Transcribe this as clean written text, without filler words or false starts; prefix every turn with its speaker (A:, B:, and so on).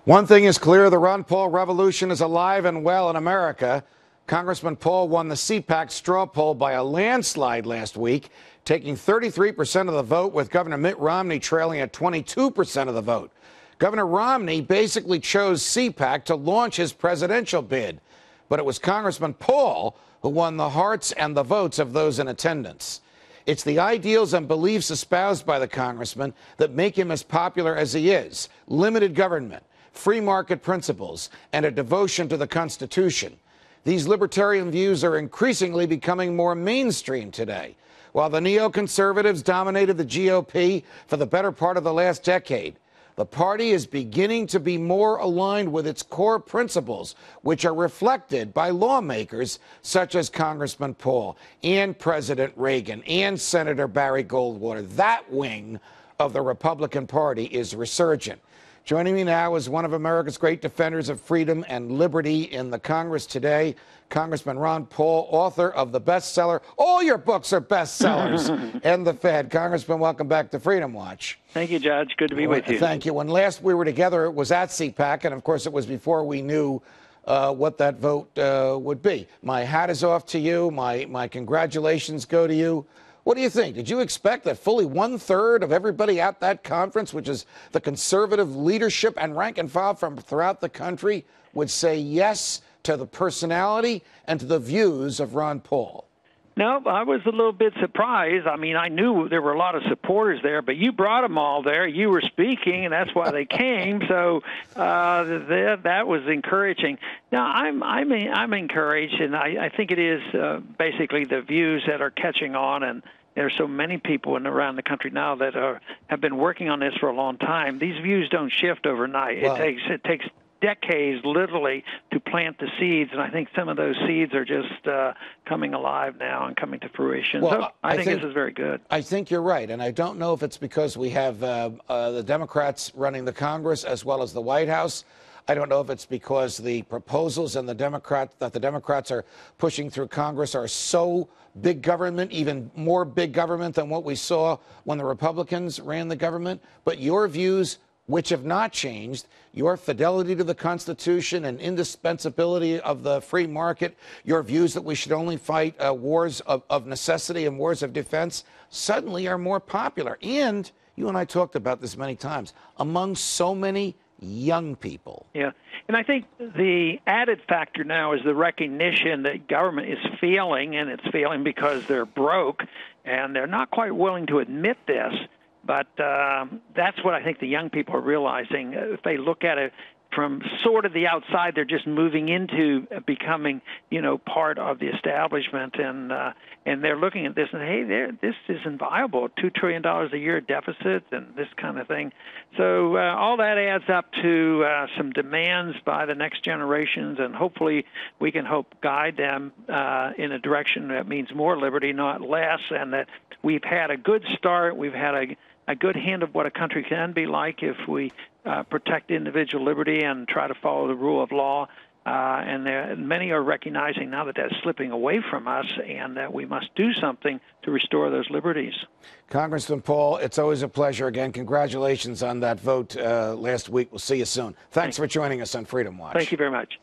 A: One thing is clear, the Ron Paul revolution is alive and well in America. Congressman Paul won the CPAC straw poll by a landslide last week, taking 33% of the vote, with Governor Mitt Romney trailing at 22% of the vote. Governor Romney basically chose CPAC to launch his presidential bid, but it was Congressman Paul who won the hearts and the votes of those in attendance. It's the ideals and beliefs espoused by the congressman that make him as popular as he is: limited government, free market principles, and a devotion to the Constitution. These libertarian views are increasingly becoming more mainstream today. While the neoconservatives dominated the GOP for the better part of the last decade, the party is beginning to be more aligned with its core principles, which are reflected by lawmakers such as Congressman Paul and President Reagan and Senator Barry Goldwater. That wing of the Republican Party is resurgent. Joining me now is one of America's great defenders of freedom and liberty in the Congress today, Congressman Ron Paul, author of the bestseller, all your books are bestsellers, and The Fed. Congressman, welcome back to Freedom Watch.
B: Thank you, Judge. Good to be with you.
A: Thank you. When last we were together, it was at CPAC, and of course it was before we knew what that vote would be. My hat is off to you. My congratulations go to you. What do you think? Did you expect that fully 1/3 of everybody at that conference, which is the conservative leadership and rank and file from throughout the country, would say yes to the personality and to the views of Ron Paul?
B: No, I was a little bit surprised. I mean, I knew there were a lot of supporters there, but you brought them all there. You were speaking, and that's why they came. So that was encouraging. Now, I'm encouraged, and I think it is basically the views that are catching on, and there are so many people around the country now that have been working on this for a long time. These views don't shift overnight.
A: Wow.
B: It takes decades, literally, to plant the seeds, and I think some of those seeds are just coming alive now and coming to fruition.
A: Well,
B: so I think this is very good.
A: I think you're right, and I don't know if it's because we have the Democrats running the Congress as well as the White House. I don't know if it's because the proposals and the Democrats are pushing through Congress are so big government, even more big government than what we saw when the Republicans ran the government. But your views, which have not changed, your fidelity to the Constitution and indispensability of the free market, your views that we should only fight wars of necessity and wars of defense, suddenly are more popular. And you and I talked about this many times, among so many young people.
B: Yeah, and I think the added factor now is the recognition that government is failing, and it's failing because they're broke, and they're not quite willing to admit this. But that's what I think the young people are realizing. If they look at it from sort of the outside, they're just moving into becoming, part of the establishment, and they're looking at this and, hey, this isn't viable. $2 trillion a year deficit and this kind of thing. So all that adds up to some demands by the next generations, and hopefully we can guide them in a direction that means more liberty, not less, and that we've had a good start. We've had a good hint of what a country can be like if we protect individual liberty and try to follow the rule of law. And many are recognizing now that that's slipping away from us, and that we must do something to restore those liberties.
A: Congressman Paul, it's always a pleasure. Again, congratulations on that vote last week. We'll see you soon. Thanks for joining us on Freedom Watch.
B: Thank you very much.